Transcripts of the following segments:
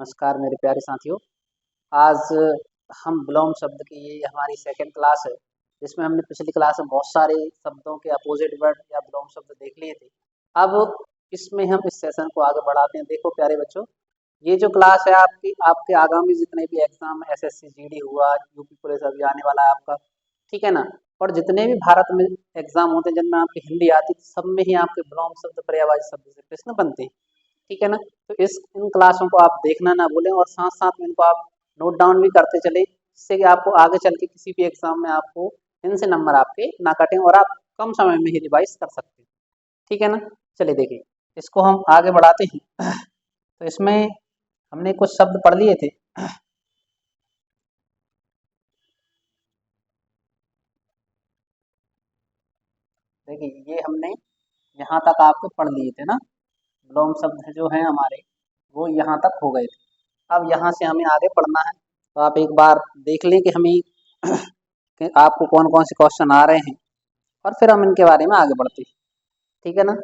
नमस्कार मेरे प्यारे साथियों। आज हम विलोम शब्द की ये हमारी सेकंड क्लास है, जिसमें हमने पिछली क्लास में बहुत सारे शब्दों के अपोजिट वर्ड या विलोम शब्द देख लिए थे। अब इसमें हम इस सेशन को आगे बढ़ाते हैं। देखो प्यारे बच्चों, ये जो क्लास है आपकी आपके आगामी जितने भी एग्जाम एसएससी जीडी हुआ, यूपी पुलिस अभी आने वाला है आपका, ठीक है ना, और जितने भी भारत में एग्जाम होते हैं जिनमें आपकी हिंदी आती है, सब में ही आपके विलोम शब्द पर्यायवाची शब्द से प्रश्न बनते हैं, ठीक है ना। तो इस इन क्लासों को आप देखना ना भूलें और साथ साथ में इनको आप नोट डाउन भी करते चले, जिससे कि आपको आगे चल के किसी भी एग्जाम में आपको इनसे नंबर आपके ना कटें और आप कम समय में ही रिवाइज कर सकते हैं, ठीक है ना। चलिए देखिए, इसको हम आगे बढ़ाते हैं। तो इसमें हमने कुछ शब्द पढ़ लिए थे। देखिए ये हमने यहाँ तक आपको पढ़ लिए थे ना, विलोम शब्द जो हैं हमारे वो यहाँ तक हो गए थे। अब यहाँ से हमें आगे पढ़ना है, तो आप एक बार देख लें कि हमें कि आपको कौन कौन से क्वेश्चन आ रहे हैं और फिर हम इनके बारे में आगे बढ़ते हैं, ठीक है ना।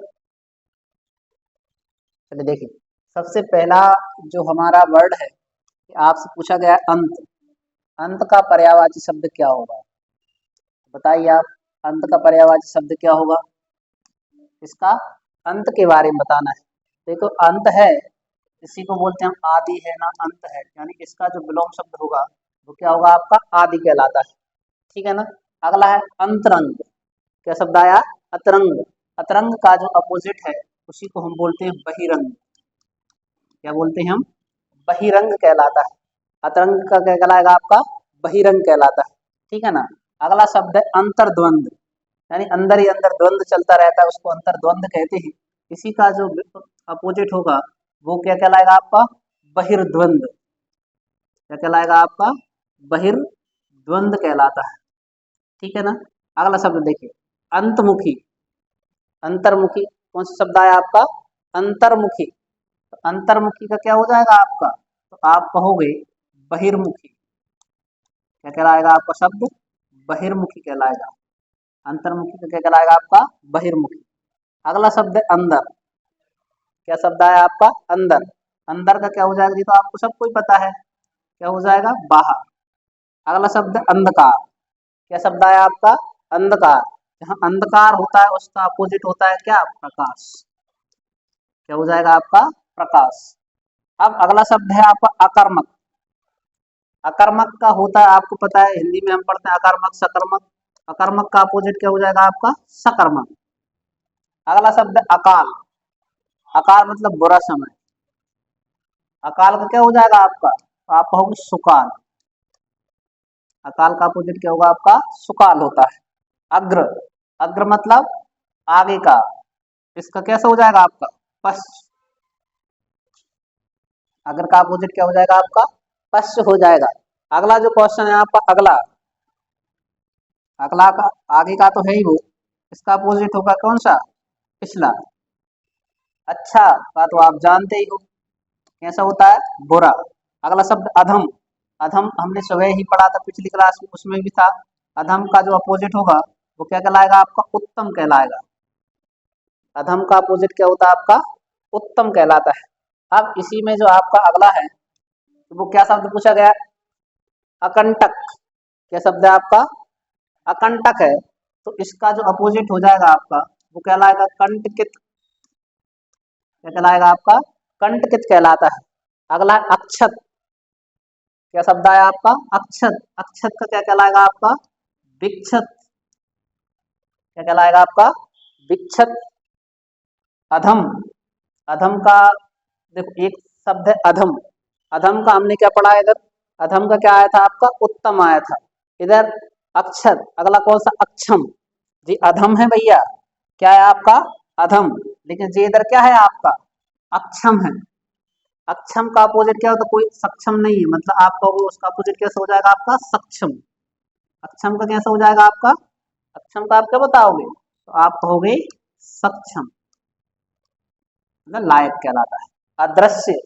चलिए देखिए, सबसे पहला जो हमारा वर्ड है, आपसे पूछा गया है अंत। अंत का पर्यायवाची शब्द क्या होगा, बताइए आप। अंत का पर्यायवाची शब्द क्या होगा, इसका अंत के बारे में बताना है। देखो अंत है, इसी को बोलते हैं हम आदि है ना, अंत है, यानी इसका जो विलोम शब्द होगा वो क्या होगा, आपका आदि कहलाता है, ठीक है ना। अगला है अंतरंग। क्या शब्द आया, अतरंग। अतरंग का जो अपोजिट है उसी को हम बोलते हैं बहिरंग। क्या बोलते हैं हम, बहिरंग कहलाता है। अतरंग का क्या कहलाएगा, आपका बहिरंग कहलाता है, ठीक है ना। अगला शब्द है अंतर्द्वंद, यानी अंदर ही अंदर द्वंद चलता रहता है, उसको अंतर्द्वंद कहते हैं। इसी का जो अपोजिट होगा वो क्या कहलाएगा, आपका बहिर्द्वंद। क्या कहलाएगा, आपका बहिर्द्वंद कहलाता है, ठीक है ना। अगला शब्द देखिए, अंतमुखी। अंतर्मुखी कौन सा शब्द आया आपका, अंतर्मुखी। तो अंतर्मुखी का क्या हो जाएगा आपका, तो आप कहोगे बहिर्मुखी। क्या कहलाएगा आपका शब्द, बहिर्मुखी कहलाएगा। अंतर्मुखी का क्या कहलाएगा, आपका बहिर्मुखी। अगला शब्द है अंदर। क्या शब्द आया आपका, अंदर। अंदर का क्या हो जाएगा, ये तो आपको सबको ही पता है, क्या हो जाएगा, बाहर। अगला शब्द है अंधकार। क्या शब्द आया आपका, अंधकार। जहाँ अंधकार होता है उसका अपोजिट होता है क्या, प्रकाश। क्या हो जाएगा आपका, प्रकाश। अब अगला शब्द है आपका अकर्मक। अकर्मक का होता है, आपको पता है, हिंदी में हम पढ़ते हैं अकर्मक सकर्मक। अकर्मक का अपोजिट क्या हो जाएगा आपका, सकर्मक। अगला शब्द है अकाल। अकाल मतलब बुरा समय। अकाल का क्या हो जाएगा आपका, तो आप कहोगे सुकाल। अकाल का अपोजिट क्या होगा, आपका सुकाल होता है। अग्र। अग्र मतलब आगे का, इसका कैसा हो जाएगा आपका, पश्च। अग्र का अपोजिट क्या हो जाएगा आपका, पश्च हो जाएगा। अगला जो क्वेश्चन है आपका, अगला। अगला का आगे का तो है ही वो, इसका अपोजिट होगा कौन सा, पिछला। अच्छा का तो आप जानते ही हो कैसा होता है, बुरा। अगला शब्द अधम। अधम हमने सुबह ही पढ़ा था पिछली क्लास में, उसमें भी था। अधम का जो अपोजिट होगा वो क्या कहलाएगा, आपका उत्तम कहलाएगा। अधम का अपोजिट क्या होता है, आपका उत्तम कहलाता है। अब इसी में जो आपका अगला है, तो वो क्या शब्द पूछा गया, अकंटक। क्या शब्द है आपका, अकंटक है। तो इसका जो अपोजिट हो जाएगा आपका, वो कहलाएगा कंटकित। क्या कहलाएगा आपका, कंटकित कहलाता है। अगला है अक्षत। क्या शब्द आया आपका, अक्षत। अक्षत का क्या कहलाएगा आपका, विक्षत। क्या कहलाएगा आपका, विक्षत। अधम। अधम का देखो एक शब्द है अधम। अधम का हमने क्या पढ़ा है इधर, अधम का क्या आया था आपका, उत्तम आया था। इधर अक्षत, अगला कौन सा, अक्षम। जी अधम है भैया, क्या है आपका, अधम। लेकिन जी इधर क्या है आपका, अक्षम है। अक्षम का अपोजिट क्या होता है, कोई सक्षम नहीं है, मतलब आपका वो उसका अपोजिट कैसे हो जाएगा, आपका सक्षम। अक्षम का कैसा हो जाएगा आपका, अक्षम का आप क्या बताओगे, तो आप कहोगे सक्षम, मतलब लायक कहलाता है। अदृश्य।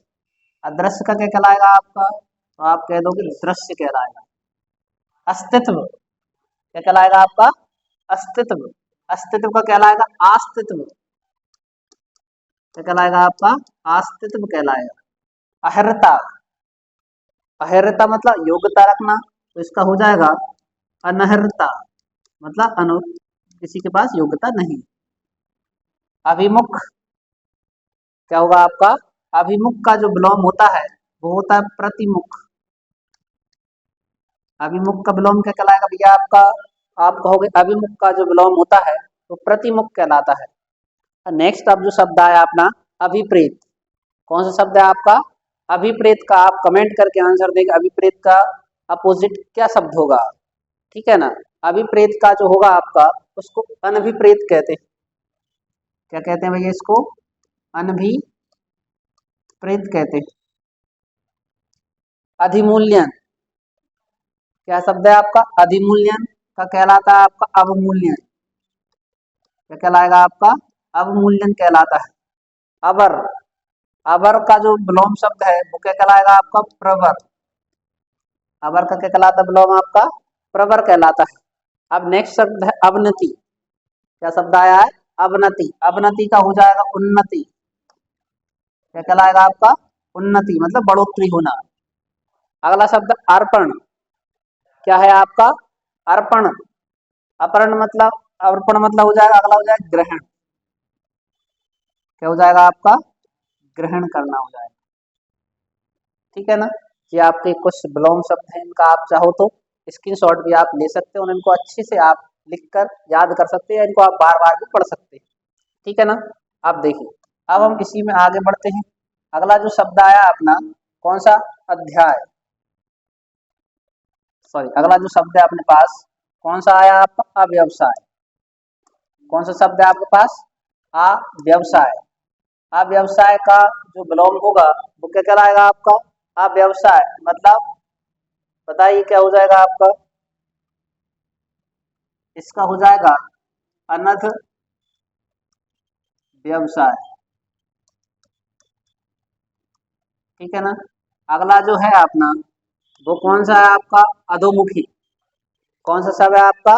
अदृश्य का क्या कहलाएगा आपका, तो आप कह दोगे दृश्य कहलाएगा। अस्तित्व। क्या कहलाएगा आपका, अस्तित्व। अस्तित्व का कहलाएगा आस्तित्व। क्या कहलाएगा आपका, आस्तित्व कहलाएगा। अहर्ता। अहर्यता मतलब योग्यता रखना, तो इसका हो जाएगा अनहर्यता, मतलब किसी के पास योग्यता नहीं। अभिमुख क्या होगा आपका? अभिमुख का जो विलोम होता है वो होता है प्रतिमुख। अभिमुख का विलोम क्या कहलाएगा भैया आपका? आप कहोगे अभिमुख का जो विलोम होता है वो प्रतिमुख कहलाता है। नेक्स्ट अब जो शब्द आया अपना अभिप्रेत, कौन सा शब्द है आपका? अभिप्रेत का आप कमेंट करके आंसर देंगे, अभिप्रेत का अपोजिट क्या शब्द होगा, ठीक है ना। अभिप्रेत का जो होगा आपका उसको अनभिप्रेत कहते हैं। क्या कहते हैं भैया इसको? अनभिप्रेत कहते हैं। अधिमूल्यन क्या शब्द है आपका? अधिमूल्यन का कहलाता है आपका अवमूल्यन। क्या कहलाएगा आपका? अवमूल्यन कहलाता है। अवर, अवर का जो विलोम शब्द है वो क्या कहलाएगा आपका? प्रवर। अवर का क्या कहलाता है विलोम आपका? प्रवर कहलाता है। अब नेक्स्ट शब्द है अवनति। क्या शब्द आया है? अवनति। अवनति का हो जाएगा उन्नति। क्या कहलाएगा आपका? उन्नति मतलब बढ़ोतरी होना। अगला शब्द अर्पण, क्या है आपका? अर्पण। अपरण मतलब, अर्पण मतलब हो जाएगा, अगला हो जाएगा ग्रहण। क्या हो जाएगा आपका? ग्रहण करना हो जाएगा, ठीक है ना। ये आपके कुछ विलोम शब्द हैं, इनका आप चाहो तो स्क्रीनशॉट भी आप ले सकते हो और इनको अच्छे से आप लिखकर याद कर सकते हैं, इनको आप बार बार भी पढ़ सकते हैं, ठीक है ना। आप देखिए अब हम इसी में आगे बढ़ते हैं। अगला जो शब्द आया अपना कौन सा? अध्याय, सॉरी अगला जो शब्द है अपने पास कौन सा आया आपका? अव्यवसाय। कौन सा शब्द है आपके पास? अव्यवसाय। अव्यवसाय का जो विलोम होगा वो क्या कहलाएगा आपका? अव्यवसाय मतलब बताइए क्या हो जाएगा आपका? इसका हो जाएगा अनध व्यवसाय, ठीक है ना। अगला जो है अपना वो कौन सा है आपका? अधोमुखी। कौन सा शब्द है आपका?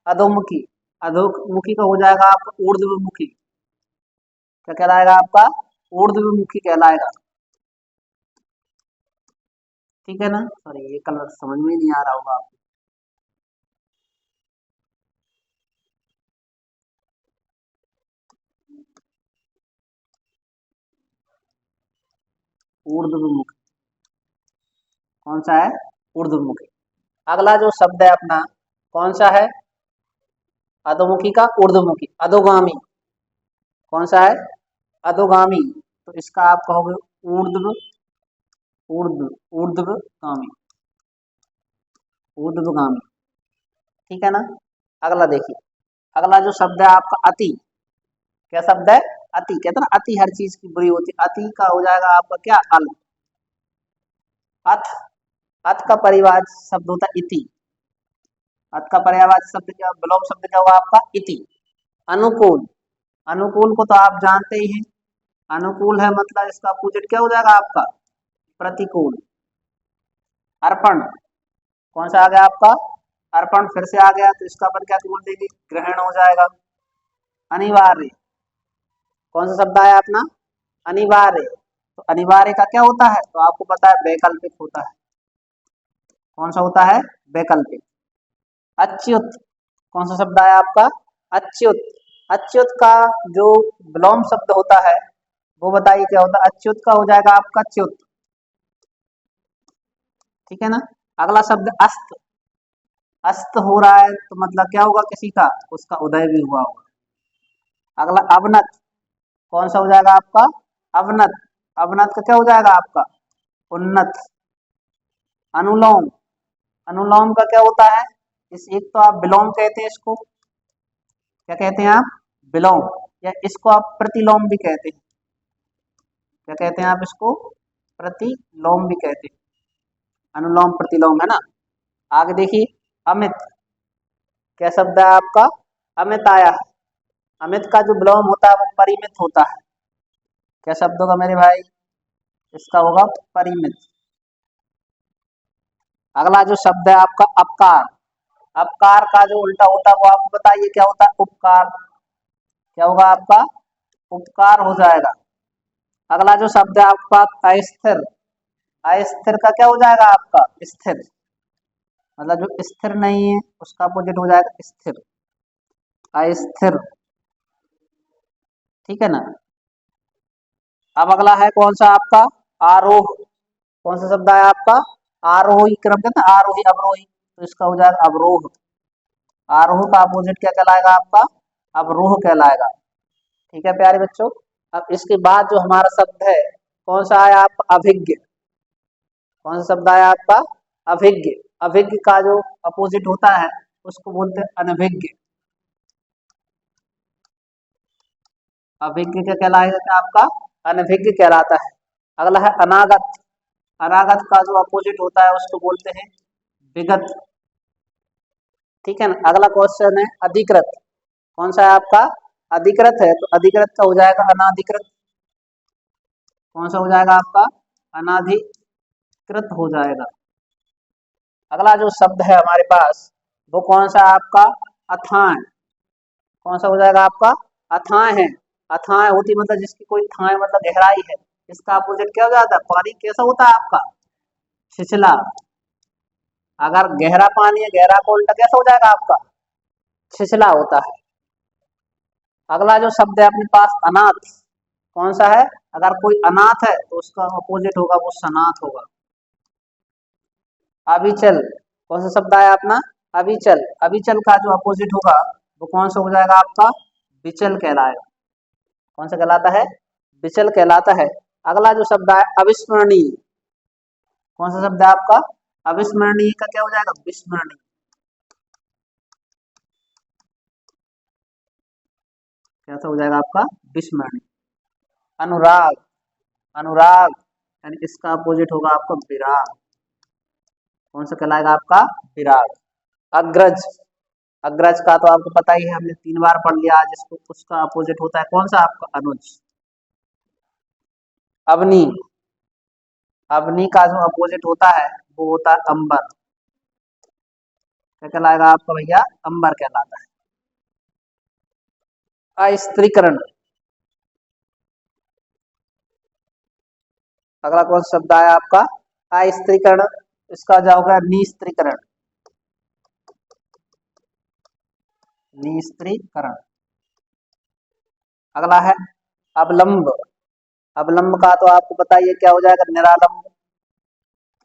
अधोमुखी। अधोमुखी का हो जाएगा आपका ऊर्ध्वमुखी। क्या कहलाएगा आपका? ऊर्ध्वमुखी कहलाएगा, ठीक है ना। सॉरी ये कलर समझ में नहीं आ रहा होगा आपको। ऊर्ध्वमुखी कौन सा है? ऊर्ध्वमुखी। अगला जो शब्द है अपना कौन सा है? अधोमुखी का ऊर्ध्वमुखी, अधोगामी। कौन सा है? अधोगामी। तो इसका आप कहोगे ऊर्ध्व, ऊर्ध्व, ऊर्ध्वगामी, ऊर्ध्वगामी, ठीक है ना। अगला देखिए, अगला जो शब्द है आपका अति। क्या शब्द है? अति। कहते हैं ना अति हर चीज की बुरी होती है, अति का हो जाएगा आपका क्या? अल। अथ, अथ का परिवार शब्द होता है इति। अथ का पर्यायवाची शब्द क्या, विलोम शब्द क्या हुआ आपका? इति। अनुकूल, अनुकूल को तो आप जानते ही हैं, अनुकूल है मतलब इसका अपोजिट क्या हो जाएगा आपका? प्रतिकूल। अर्पण, कौन सा आ गया आपका? अर्पण फिर से आ गया, तो इसका अपन क्या बोल देंगे? ग्रहण हो जाएगा। अनिवार्य, कौन सा शब्द आया अपना? अनिवार्य। तो अनिवार्य का क्या होता है? तो आपको पता है वैकल्पिक होता है। कौन सा होता है? वैकल्पिक। अच्युत, कौन सा शब्द आया आपका? अच्युत। अच्युत का जो विलोम शब्द होता है वो बताइए क्या होता है? अच्युत का हो जाएगा आपका च्युत, ठीक है ना। अगला शब्द अस्त। अस्त हो रहा है तो मतलब क्या होगा? किसी का उसका उदय भी हुआ होगा। अगला अवनत, कौन सा हो जाएगा आपका? अवनत। अवनत का क्या हो जाएगा आपका? उन्नत। अनुलोम, अनुलोम का क्या होता है? इस एक तो आप विलोम कहते हैं इसको, क्या कहते हैं आप? विलोम, या इसको आप प्रतिलोम भी कहते हैं। क्या कहते हैं आप इसको? प्रतिलोम भी कहते हैं। अनुलोम प्रतिलोम है ना। आगे देखिए अमित, क्या शब्द है आपका? अमित आया है। अमित का जो विलोम होता है वो परिमित होता है। क्या शब्द होगा मेरे भाई? इसका होगा परिमित। अगला जो शब्द है आपका अपकार। अपकार का जो उल्टा होता है वो आपको बताइए क्या होता है? उपकार। क्या होगा आपका? उपकार हो जाएगा। अगला जो शब्द है आपके पास अस्थिर। अस्थिर का क्या हो जाएगा आपका स्थिर, मतलब जो स्थिर नहीं है उसका अपोजिट हो जाएगा स्थिर, अस्थिर। ठीक है ना। अब अगला है कौन सा आपका आरोह, कौन सा शब्द है आपका आरोही क्रम के ना, आरोही अवरोही, तो इसका हो जाएगा अवरोह। आरोह का अपोजिट क्या कहलाएगा आपका अवरोह कहलाएगा। ठीक है प्यारे बच्चों। अब इसके बाद जो हमारा शब्द है कौन सा है आपका अभिज्ञ, कौन सा शब्द है आपका अभिज्ञ। अभिज्ञ का जो अपोजिट होता है उसको बोलते हैं अनभिज्ञ। अभिज्ञ क्या कहलाएगा क्या आपका अनभिज्ञ कहलाता है। अगला है अनागत, अनागत का जो अपोजिट होता है उसको बोलते हैं विगत। ठीक है ना। अगला क्वेश्चन है अधिकृत, कौन सा है आपका अधिकृत है, तो अधिकृत का हो जाएगा अनाधिकृत। कौन सा हो जाएगा आपका अनाधिकृत हो जाएगा। अगला जो शब्द है हमारे पास वो कौन सा है आपका अथाह, कौन सा हो जाएगा आपका अथाह है। अथाह होती मतलब जिसकी कोई थाह मतलब गहराई है, इसका अपोजिट क्या हो जाता है पानी कैसा होता है आपका छिछला। अगर गहरा पानी है गहरा का उल्टा कैसा हो जाएगा आपका छिछला होता है। अगला जो शब्द है अपने पास अनाथ, कौन सा है अगर कोई अनाथ है तो उसका अपोजिट होगा वो सनाथ होगा। अविचल, कौन सा शब्द है अपना अविचल, अविचल का जो अपोजिट होगा वो कौन सा हो जाएगा आपका विचल कहलाएगा। कौन सा कहलाता है विचल कहलाता है। अगला जो शब्द है अविस्मरणीय, कौन सा शब्द है आपका अविस्मरणीय का क्या हो जाएगा विस्मरणीय। कैसा हो जाएगा आपका विस्मरणीय। अनुराग, अनुराग यानी इसका अपोजिट होगा आपका विराग। कौन सा कहलाएगा आपका विराग। अग्रज, अग्रज का तो आपको पता ही है हमने 3 बार पढ़ लिया आज इसको, उसका अपोजिट होता है कौन सा आपका अनुज। अवनी, अवनी का जो अपोजिट होता है वो होता है अंबर। क्या कहलाएगा आपका भैया अंबर कहलाता है। अस्त्रीकरण, अगला कौन सा शब्द आया आपका अस्त्रीकरण, इसका जो होगा निस्त्रीकरण, निस्त्रीकरण। अगला है अवलंब, अवलंब का तो आपको पता ही है क्या हो जाएगा निरालंब।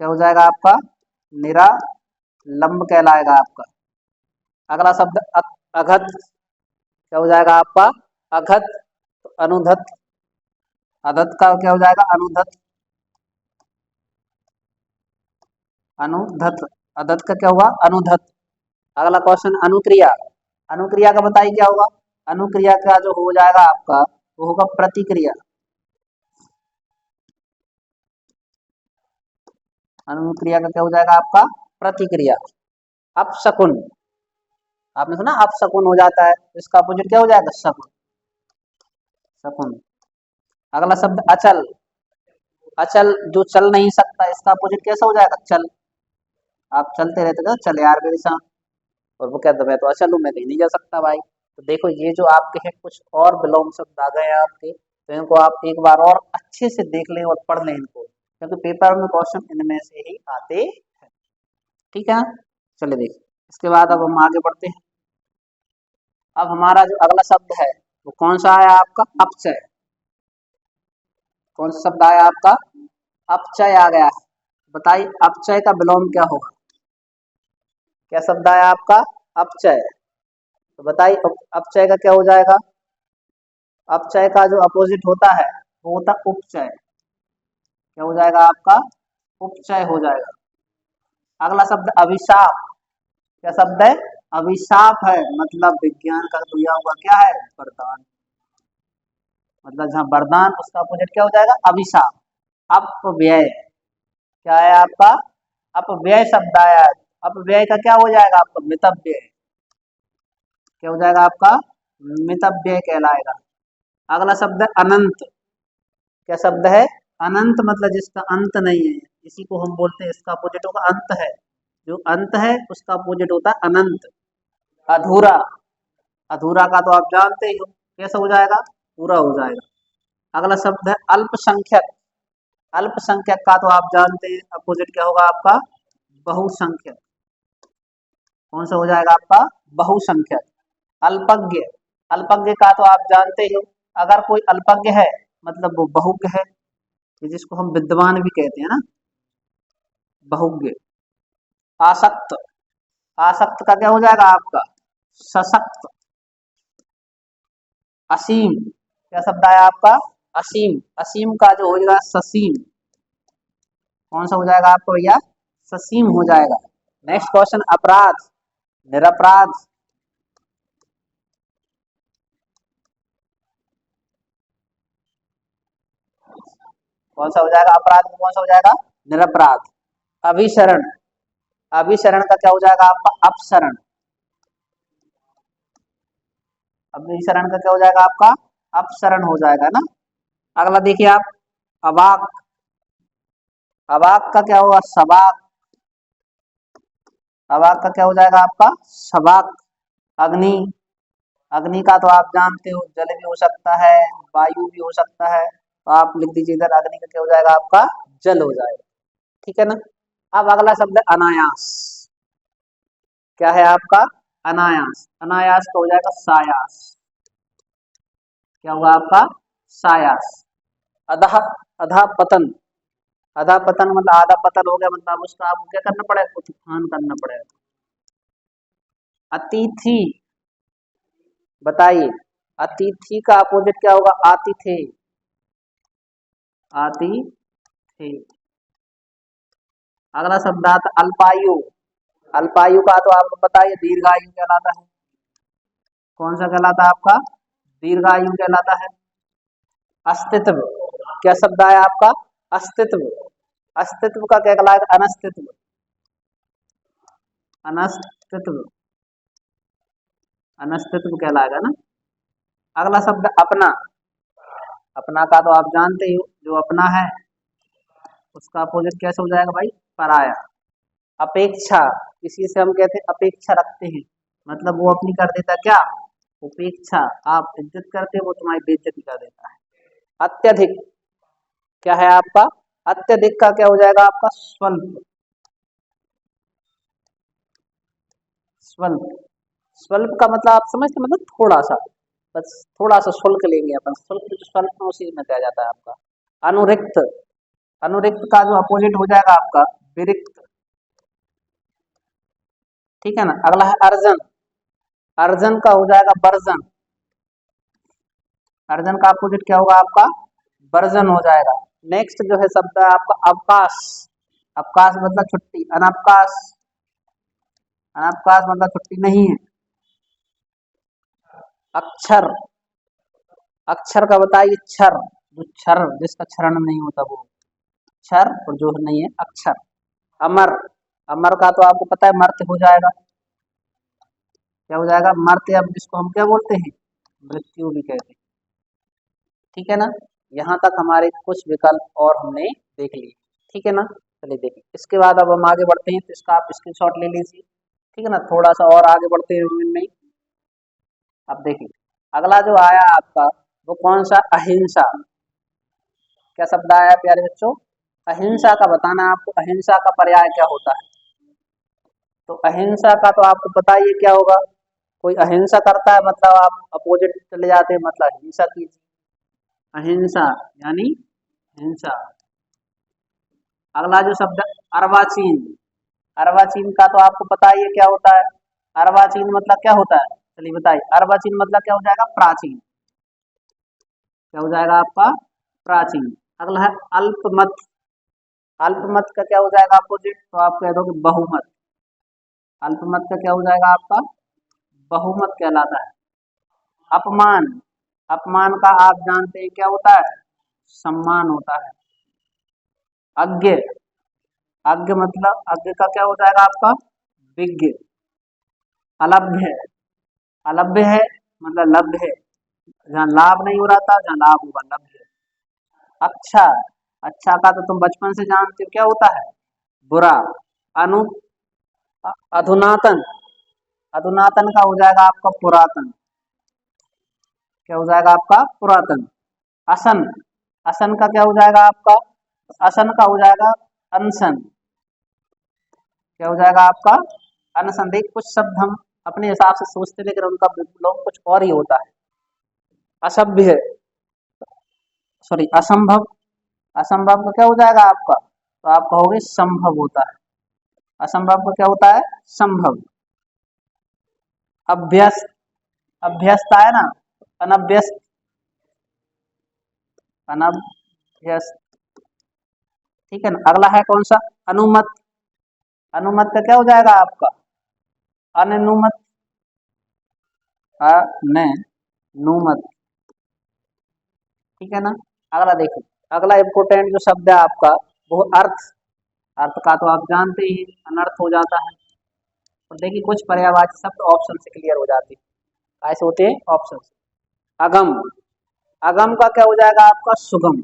क्या हो जाएगा आपका निरालंब कहलाएगा आपका। अगला शब्द अघत, क्या हो जाएगा आपका अघत, तो अनुधत, अधत का क्या हो जाएगा अनुधत, अनुधत, अधत का क्या हुआ अनुधत। अगला क्वेश्चन अनुक्रिया, अनुक्रिया का बताइए क्या होगा। अनुक्रिया का जो हो जाएगा आपका वो होगा प्रतिक्रिया। अनुक्रिया का क्या हो जाएगा आपका प्रतिक्रिया। अपशकुन, आपने सुना अपशकुन हो जाता है, इसका अपोजिट क्या हो जाएगा शकुन, शकुन। अगला शब्द अचल, अचल जो चल नहीं सकता इसका अपोजिट कैसा हो जाएगा चल। आप चलते रहते थे चल यार मेरे साथ, और वो कहता मैं तो अचल हूँ मैं कहीं नहीं जा सकता भाई। तो देखो ये जो आपके हैं कुछ और विलोम शब्द आ गए हैं आपके, तो इनको आप एक बार और अच्छे से देख लें और पढ़ लें इनको, क्योंकि पेपर में क्वेश्चन इनमें से ही आते हैं। ठीक है। चलिए देखिए इसके बाद अब हम आगे बढ़ते हैं। अब हमारा जो अगला शब्द है वो कौन सा है आपका अपचय। कौन सा शब्द आया आपका अपचय आ गया है। बताइए अपचय का विलोम क्या होगा। क्या शब्द आया आपका अपचय, तो बताइए अपचय का क्या हो जाएगा। अपचय का जो अपोजिट होता है वो होता है उपचय। क्या हो जाएगा आपका उपचय हो जाएगा। अगला शब्द अभिशाप, क्या शब्द है अभिशाप है, मतलब विज्ञान का दिया हुआ क्या है वरदान, मतलब जहाँ वरदान उसका अपोजिट क्या हो जाएगा अभिशाप। अपव्यय, क्या है आपका अपव्यय शब्द आया है, अपव्यय का क्या हो जाएगा आपका मितव्यय। क्या हो जाएगा आपका मितव्यय कहलाएगा। अगला शब्द है अनंत, क्या शब्द है अनंत, मतलब जिसका अंत नहीं है, इसी को हम बोलते हैं इसका अपोजिट होगा अंत है, जो अंत है उसका अपोजिट होता है अनंत। अधूरा, अधूरा का तो आप जानते ही हो कैसा हो जाएगा पूरा हो जाएगा। अगला शब्द है अल्पसंख्यक, अल्पसंख्यक का तो आप जानते हैं अपोजिट क्या होगा आपका, बहुसंख्यक। कौन सा हो जाएगा आपका, बहुसंख्यक। अल्पज्ञ, अल्पज्ञ का तो आप जानते हो, अगर कोई अल्पज्ञ है मतलब वो बहुज्ञ है, जिसको हम विद्वान भी कहते हैं ना, बहुज्ञ। आसक्त, आसक्त का क्या हो जाएगा आपका, सशक्त। असीम, क्या शब्द आया आपका, असीम। असीम का जो हो जाएगा ससीम। कौन सा हो जाएगा आपको भैया, ससीम हो जाएगा। नेक्स्ट क्वेश्चन, अपराध, निरपराध। कौन सा हो जाएगा अपराध में, कौन सा हो जाएगा, निरपराध। अभिसरण, अभिसरण का क्या हो जाएगा आपका, अपसरण। अभिसरण का क्या हो जाएगा आपका, अपसरण हो जाएगा ना। अगला देखिए आप, अवाक, अवाक का क्या होगा, सवाक। अवाक का क्या हो जाएगा आपका, सवाक। अग्नि, अग्नि का तो आप जानते हो जल भी हो सकता है, वायु भी हो सकता है, तो आप लिख दीजिए इधर, अग्नि का क्या हो जाएगा आपका, जल हो जाएगा। ठीक है ना। अब अगला शब्द है अनायास। क्या है आपका, अनायास। अनायास का हो जाएगा सायास। क्या हुआ आपका, सायास। अधः, अधः पतन, अधः पतन मतलब आधा पतन हो गया, मतलब उसका आपको क्या करना पड़ेगा, उत्थान करना पड़ेगा। अतिथि, बताइए अतिथि का अपोजिट क्या होगा, आतिथे, आतिथे। अगला शब्द आता अल्पायु। अल्पायु का तो आपको पता है दीर्घायु कहलाता है। कौन सा कहलाता है आपका, दीर्घायु कहलाता है। अस्तित्व, क्या शब्द आया आपका, अस्तित्व। अस्तित्व का क्या कहलाएगा, अनस्तित्व, अनस्तित्व, अनस्तित्व कहलाएगा ना। अगला शब्द अपना। अपना का तो आप जानते ही हो, जो अपना है उसका अपोजिट कैसे हो जाएगा भाई, पराया। अपेक्षा, किसी से हम कहते हैं अपेक्षा रखते हैं, मतलब वो अपनी कर देता क्या, उपेक्षा। आप इज्जत करते हो, वो तुम्हारी बेइज्जती कर देता है। अत्यधिक, क्या है आपका, अत्यधिक का क्या हो जाएगा आपका, स्वल्प, स्वल्प। स्वल्प का मतलब आप समझते, मतलब थोड़ा सा, बस थोड़ा सा शुल्क लेंगे अपन, शुल्क जो स्वल्प में उसी में कहा जाता है आपका। अनुरिक्त, अनुरिक्त का जो अपोजिट हो जाएगा आपका, विरिक्त। ठीक है ना। अगला है अर्जन, अर्जन का हो जाएगा वर्जन। अर्जन का अपोजिट क्या होगा आपका, वर्जन हो जाएगा। नेक्स्ट जो है शब्द है आपका अवकाश। अवकाश मतलब छुट्टी, अनवकाश, अनवकाश मतलब छुट्टी नहीं है। अक्षर, अक्षर का बताइए क्षर, जो क्षर जिसका क्षरण नहीं होता वो क्षर, और जो नहीं है अक्षर। अमर, अमर का तो आपको पता है मर्त्य हो जाएगा। क्या हो जाएगा, मर्त्य। अब जिसको हम क्या बोलते हैं, मृत्यु भी कहते हैं। ठीक है ना। यहाँ तक हमारे कुछ विकल्प और हमने देख लिए। ठीक है ना, चलिए देखिए इसके बाद अब हम आगे बढ़ते हैं, तो इसका आप स्क्रीनशॉट ले लीजिए। ठीक है ना, थोड़ा सा और आगे बढ़ते हैं इनमें। अब देखिए अगला जो आया आपका, वो कौन सा, अहिंसा। क्या शब्द आया प्यारे बच्चों, अहिंसा का बताना है आपको। अहिंसा का पर्याय क्या होता है, तो अहिंसा का तो आपको पता ही है क्या होगा। कोई अहिंसा करता है मतलब आप अपोजिट चले जाते हैं, मतलब हिंसा कीजिए। अहिंसा यानी हिंसा। अगला जो शब्द है अर्वाचीन। अर्वाचीन का तो आपको पता ही है क्या होता है। अर्वाचीन मतलब क्या होता है, चलिए बताइए। अर्वाचीन मतलब क्या हो जाएगा, प्राचीन। क्या हो जाएगा आपका, प्राचीन। अगला है अल्पमत। अल्पमत का क्या हो जाएगा अपोजिट, तो आप कह दो कि बहुमत। अल्पमत का क्या हो जाएगा आपका, बहुमत कहलाता है। अपमान, अपमान का आप जानते हैं क्या होता है, सम्मान होता है। अज्ञ, अज्ञ मतलब अज्ञ का क्या हो जाएगा आपका, विज्ञ। अलभ्य, अलभ्य है मतलब लभ्य है, जहाँ लाभ नहीं हो रहा था जहाँ लाभ हुआ, लभ्य। अच्छा, अच्छा का तो तुम बचपन से जानते हो क्या होता है, बुरा। अनु, अधुनातन, अधुनातन का हो जाएगा आपका पुरातन। क्या हो जाएगा आपका, पुरातन। असन, असन का क्या हो जाएगा आपका, असन का हो जाएगा अनशन। क्या हो जाएगा आपका? अनशन। देख, कुछ शब्द हम अपने हिसाब से सोचते लेकिन उनका विलोम कुछ और ही होता है। असभ्य, सॉरी असंभव। असंभव का क्या हो जाएगा आपका? तो आप कहोगे संभव होता है। असंभव का क्या होता है? संभव। अभ्यस्त, अभ्यस्त आया ना, अनभ्यस्त, अनभ्यस्त। ठीक है ना। अगला है कौन सा? अनुमत। अनुमत का क्या हो जाएगा आपका? अनुमत, अनुमत। ठीक है ना। अगला देखिए, अगला इम्पोर्टेंट जो शब्द है आपका वो अर्थ। अर्थ का तो आप जानते ही, अनर्थ हो जाता है। और देखिए कुछ पर्यायवाची शब्द ऑप्शन से क्लियर हो जाते हैं। ऐसे होते हैं ऑप्शन से। अगम, अगम का क्या हो जाएगा आपका? सुगम।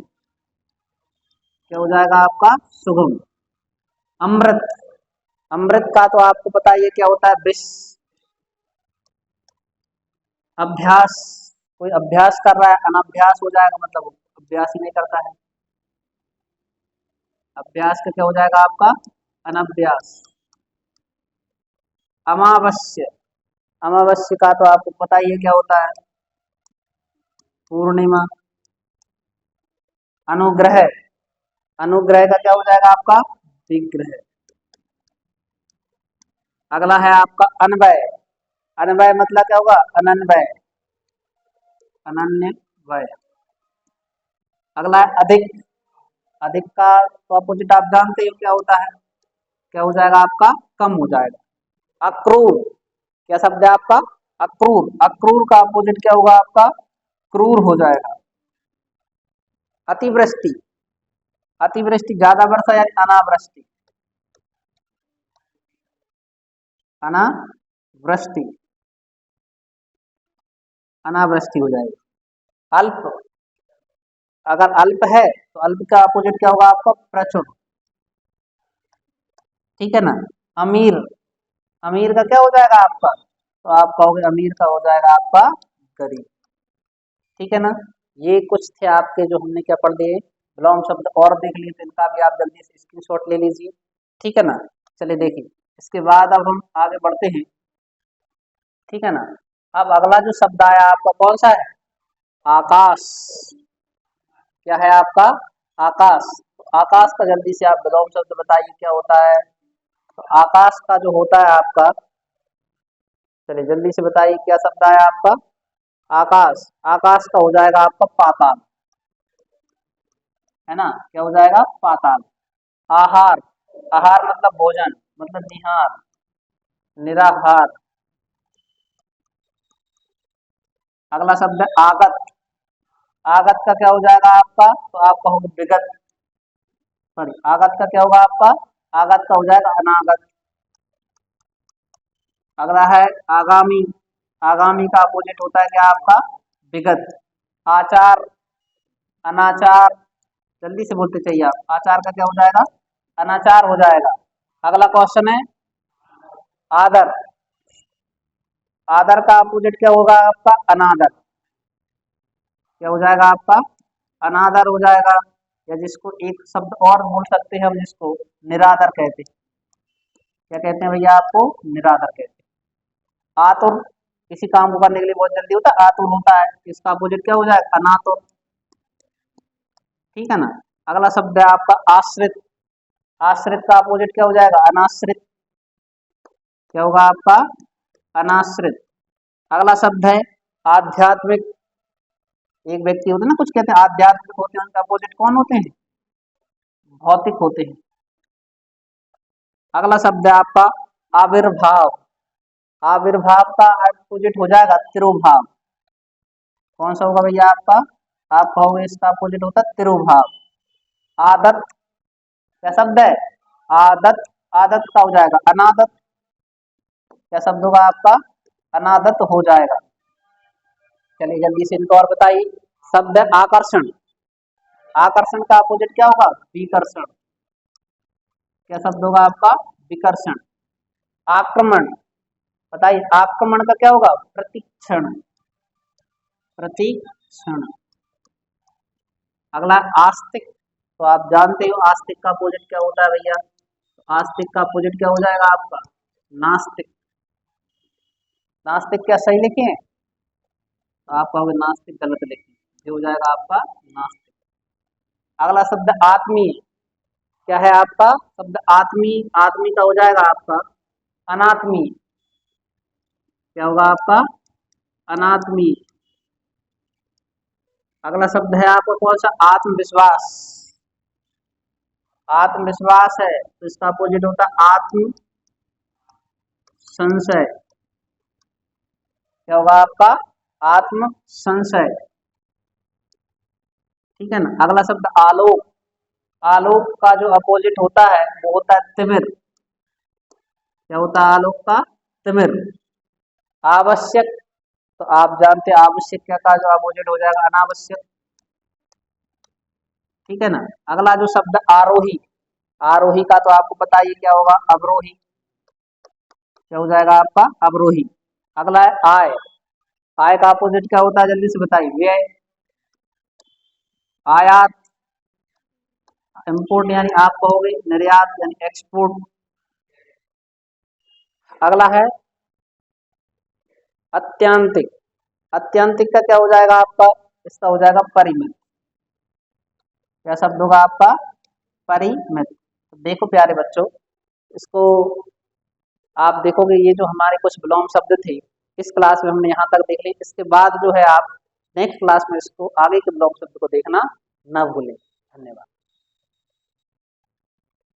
क्या हो जाएगा आपका? सुगम। अमृत, अमृत का तो आपको पता ही है क्या होता है? विष। अभ्यास, कोई अभ्यास कर रहा है, अनभ्यास हो जाएगा, मतलब वो अभ्यास ही नहीं करता है। अभ्यास का क्या हो जाएगा आपका? अनभ्यास। अमावस्या, अमावस्या का तो आपको पता ही है क्या होता है? पूर्णिमा। अनुग्रह, अनुग्रह का क्या हो जाएगा आपका? विग्रह। अगला है आपका अनवय। अनवय मतलब क्या होगा? अनन्वय, अनन्य वय। अगला है अधिक। अधिक का तो अपोजिट आप जानते हो क्या होता है? क्या हो जाएगा आपका? कम हो जाएगा। अक्रूर, क्या शब्द है आपका? अक्रूर। अक्रूर का अपोजिट क्या होगा आपका? क्रूर हो जाएगा। अतिवृष्टि, अतिवृष्टि ज्यादा वर्षा या अनावृष्टि? अनावृष्टि, अनावृष्टि हो जाएगी। अल्प, अगर अल्प है तो अल्प का अपोजिट क्या होगा आपका? प्रचुर। ठीक है ना। अमीर, अमीर का क्या हो जाएगा आपका? तो आप कहोगे अमीर का हो जाएगा आपका गरीब। ठीक है ना। ये कुछ थे आपके जो हमने क्या पढ़ लिए, विलोम शब्द, और देख लिए तो इनका भी आप जल्दी से स्क्रीनशॉट ले लीजिए। ठीक है ना। चलिए देखिए, इसके बाद अब हम आगे बढ़ते हैं। ठीक है ना। अब अगला जो शब्द आया आपका कौन सा है? आकाश। क्या है आपका? आकाश। तो आकाश का जल्दी से आप विलोम शब्द बताइए क्या होता है? तो आकाश का जो होता है आपका, चलिए जल्दी से बताइए क्या शब्द आया आपका? आकाश। आकाश का हो जाएगा आपका पाताल। है ना। क्या हो जाएगा? पाताल। आहार, आहार मतलब भोजन, मतलब निहार, निराहार। अगला शब्द है आगत। आगत का क्या हो जाएगा आपका? तो आप कहोगे विगत, सॉरी आगत का क्या होगा आपका? आगत का हो जाएगा अनागत। अगला है आगामी। आगामी का अपोजिट होता है क्या आपका? विगत। आचार, अनाचार, जल्दी से बोलते चाहिए आप। आचार का क्या हो जाएगा? अनाचार हो जाएगा। अगला क्वेश्चन है आदर। आदर का अपोजिट क्या होगा आपका? अनादर। क्या हो जाएगा आपका? अनादर हो जाएगा। या जिसको एक शब्द और बोल सकते हैं हम, जिसको निरादर कहते हैं। क्या कहते हैं भैया? आपको निरादर कहते हैं। आतुर, किसी काम को करने के लिए बहुत जल्दी होता है, आतुर होता है। इसका अपोजिट क्या हो जाएगा? अनातुर। ठीक है ना। अगला शब्द है आपका आश्रित। आश्रित का अपोजिट क्या हो जाएगा? अनाश्रित। क्या होगा आपका? अनाश्रित। अगला शब्द है आध्यात्मिक। एक व्यक्ति होते हैं ना, कुछ कहते हैं आध्यात्मिक होते हैं, उनका अपोजिट कौन होते हैं? भौतिक होते हैं। अगला शब्द है आपका आविर्भाव। आविर्भाव का अपोजिट हो जाएगा तिरोभाव। कौन सा होगा भैया आपका? आप कहोगे इसका अपोजिट होता है तिरोभाव। आदत, क्या शब्द है? आदत। आदत का हो जाएगा अनादत। क्या शब्द होगा आपका? अनादत हो जाएगा। चलिए जल्दी से इनको और बताइए। शब्द है आकर्षण। आकर्षण का अपोजिट क्या होगा? विकर्षण। क्या शब्द होगा आपका? विकर्षण। आक्रमण, बताइए आक्रमण का क्या होगा? प्रतिक्षण, प्रतिक्षण। अगला आस्तिक। तो आप जानते हो आस्तिक का अपोजिट क्या होता है भैया। तो आस्तिक का अपोजिट क्या हो जाएगा आपका, नास्तिक। नास्तिक क्या सही लिखे हैं, तो आप कहोगे नास्तिक गलत लिखे, ये हो जाएगा आपका नास्तिक। अगला शब्द आत्मीय, क्या है आपका शब्द आत्मी, आत्मी का हो जाएगा आपका अनात्मीय। क्या होगा आपका अनात्मीय। अगला शब्द है आपका कौन सा, आत्मविश्वास। आत्मविश्वास है तो इसका अपोजिट होता है आत्म संशय। क्या होगा आपका आत्म संशय, ठीक है ना। अगला शब्द आलोक। आलोक का जो अपोजिट होता है वो होता है तिमिर। क्या होता है आलोक का, तिमिर। आवश्यक, तो आप जानते हैं आवश्यक क्या का जो अपोजिट हो जाएगा अनावश्यक, ठीक है ना। अगला जो शब्द आरोही, आरोही का तो आपको पता ही क्या होगा अवरोही। क्या हो जाएगा आपका अवरोही। अगला है आय। आय का अपोजिट क्या होता है जल्दी से बताइए, व्यय। आयात, इंपोर्ट यानी आप कहोगे निर्यात यानी एक्सपोर्ट। अगला है अत्यांतिक। अत्यांतिक का क्या हो जाएगा आपका, इसका हो जाएगा परिमित। क्या शब्द होगा आपका, परिमित। तो देखो प्यारे बच्चों, इसको आप देखोगे ये जो हमारे कुछ विलोम शब्द थे इस क्लास में हमने यहाँ तक देख ली। इसके बाद जो है आप नेक्स्ट क्लास में इसको आगे के विलोम शब्द को देखना न भूलें। धन्यवाद।